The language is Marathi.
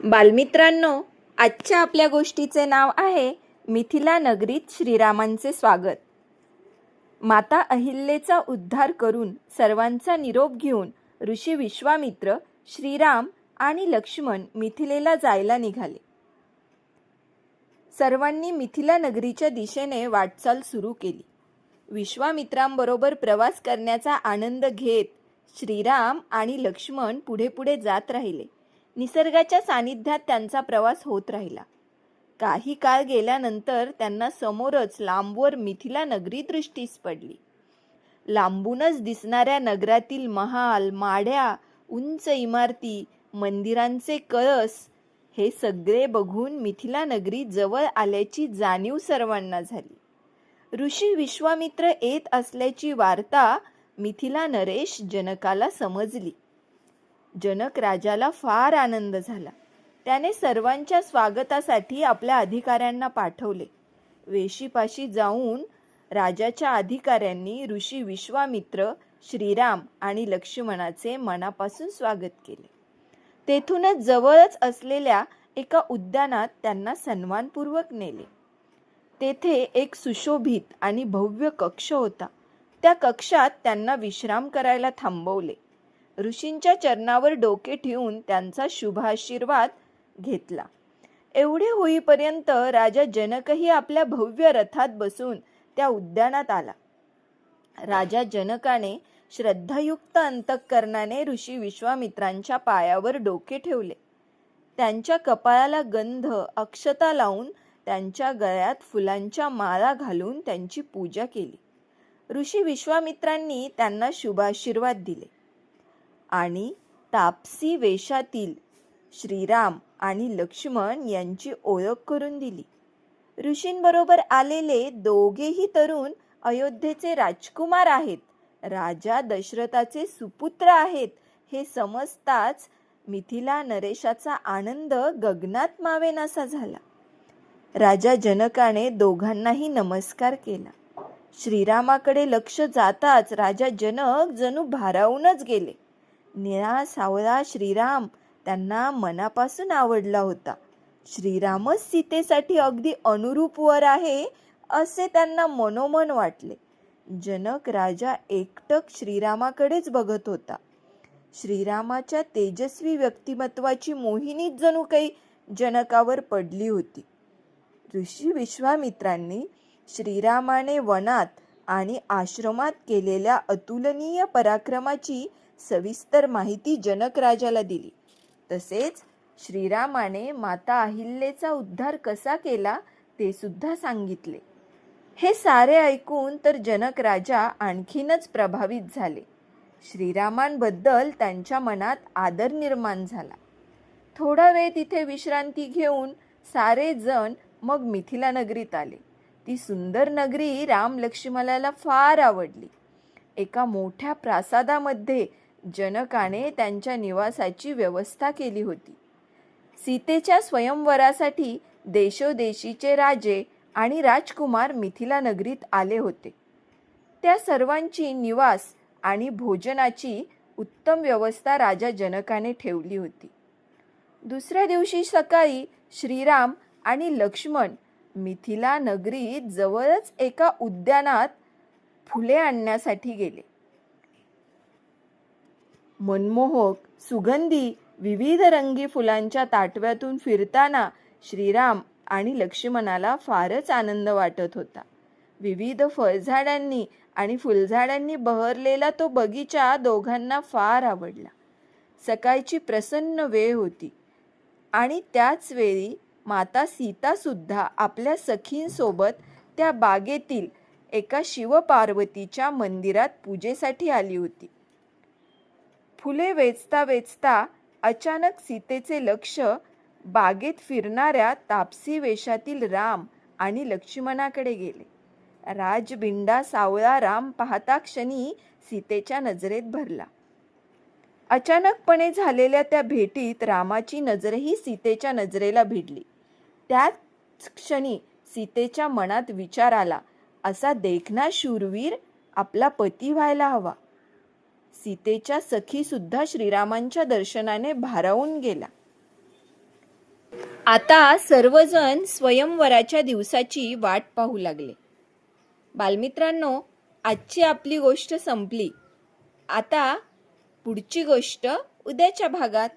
बालमित्रांनो, आजच्या आपल्या गोष्टीचे नाव आहे मिथिला नगरीत श्रीरामांचे स्वागत. माता अहिल्याचा उद्धार करून सर्वांचा निरोप घेऊन ऋषी विश्वामित्र, श्रीराम आणि लक्ष्मण मिथिलेला जायला निघाले. सर्वांनी मिथिला नगरीच्या दिशेने वाटचाल सुरू केली. विश्वामित्रांबरोबर प्रवास करण्याचा आनंद घेत श्रीराम आणि लक्ष्मण पुढे पुढे जात राहिले. निसर्गाच्या सानिध्यात त्यांचा प्रवास होत राहिला. काही काळ गेल्यानंतर त्यांना समोरच लांबवर मिथिला नगरी दृष्टीस पडली. लांबूनच दिसणाऱ्या नगरातील महाल, माढ्या, उंच इमारती, मंदिरांचे कळस हे सगळे बघून मिथिला नगरी जवळ आल्याची जाणीव सर्वांना झाली. ऋषी विश्वामित्र येत असल्याची वार्ता मिथिला नरेश जनकाला समजली. जनक राजाला फार आनंद झाला. त्याने सर्वांच्या स्वागतासाठी आपल्या अधिकाऱ्यांना पाठवले. वेशीपाशी जाऊन राजाच्या अधिकाऱ्यांनी ऋषी विश्वामित्र, श्रीराम आणि लक्ष्मणाचे मनापासून स्वागत केले. तेथूनच जवळच असलेल्या एका उद्यानात त्यांना सन्मानपूर्वक नेले. तेथे एक सुशोभित आणि भव्य कक्ष होता. त्या कक्षात त्यांना विश्राम करायला थांबवले. ऋषींच्या चरणावर डोके ठेवून त्यांचा शुभाशीर्वाद घेतला. एवढे होईपर्यंत राजा जनकही आपल्या भव्य रथात बसून त्या उद्यानात आला. राजा जनकाने श्रद्धायुक्त अंतःकरणाने ऋषी विश्वामित्रांच्या पायावर डोके ठेवले. त्यांच्या कपाळाला गंध, अक्षता लावून त्यांच्या गळ्यात फुलांच्या माळा घालून त्यांची पूजा केली. ऋषी विश्वामित्रांनी त्यांना शुभाशीर्वाद दिले आणि तापसी वेशातील श्रीराम आणि लक्ष्मण यांची ओळख करून दिली. ऋषींबरोबर आलेले दोघेही तरुण अयोध्येचे राजकुमार आहेत, राजा दशरथाचे सुपुत्र आहेत हे समजताच मिथिला नरेशाचा आनंद गगनात मावेनासा झाला. राजा जनकाने दोघांनाही नमस्कार केला. श्रीरामाकडे लक्ष जाताच राजा जनक जणू भारावूनच गेले. निळा सावळा श्रीराम त्यांना मनापासून आवडला होता. श्रीरामच सीतेसाठी अगदी अनुरूप वर आहे असे त्यांना मनोमन वाटले. जनक राजा एकटक श्रीरामाकडेच बघत होता. श्रीरामाच्या तेजस्वी व्यक्तिमत्वाची मोहिनीच जणू काही जनकावर पडली होती. ऋषी विश्वामित्रांनी श्रीरामाने वनात आणि आश्रमात केलेल्या अतुलनीय पराक्रमाची सविस्तर माहिती जनक राजाला दिली. तसेच श्रीरामाने माता अहिल्याचा उद्धार कसा केला ते सुद्धा सांगितले. हे सारे ऐकून तर जनक राजा आणखीनच प्रभावित झाले. श्रीरामांबद्दल त्यांच्या मनात आदर निर्माण झाला. थोडा वेळ तिथे विश्रांती घेऊन सारे जण मग मिथिला नगरीत आले. ती सुंदर नगरी राम लक्ष्मणाला फार आवडली. एका मोठ्या प्रासादामध्ये जनकाने त्यांच्या निवासाची व्यवस्था केली होती. सीतेच्या स्वयंवरासाठी देशोदेशीचे राजे आणि राजकुमार मिथिला नगरीत आले होते. त्या सर्वांची निवास आणि भोजनाची उत्तम व्यवस्था राजा जनकाने ठेवली होती. दुसऱ्या दिवशी सकाळी श्रीराम आणि लक्ष्मण मिथिला नगरीत जवळच एका उद्यानात फुले आणण्यासाठी गेले. मनमोहक, सुगंधी, विविध रंगी फुलांच्या ताटव्यातून फिरताना श्रीराम आणि लक्ष्मणाला फारच आनंद वाटत होता. विविध फळझाडांनी आणि फुलझाडांनी बहरलेला तो बगीचा दोघांना फार आवडला. सकाळची प्रसन्न वेळ होती आणि त्याच वेळी माता सीता सुद्धा आपल्या सखींसोबत त्या बागेतील एका शिवपार्वतीच्या मंदिरात पूजेसाठी आली होती. फुले वेचता वेचता अचानक सीतेचे लक्ष बागेत फिरणाऱ्या तापसी वेशातील राम आणि लक्ष्मणाकडे गेले. राजबिंडा सावळा राम पाहता क्षणी सीतेच्या नजरेत भरला. अचानकपणे झालेल्या त्या भेटीत रामाची नजरही सीतेच्या नजरेला भिडली. त्याच क्षणी सीतेच्या मनात विचार आला, असा देखणा शूरवीर आपला पती व्हायला हवा. सीतेच्या सखी सुद्धा श्रीरामांच्या दर्शनाने भारावून गेला. आता सर्वजण स्वयंवराच्या दिवसाची वाट पाहू लागले. बालमित्रांनो, आजची आपली गोष्ट संपली. आता पुढची गोष्ट उद्याच्या भागात.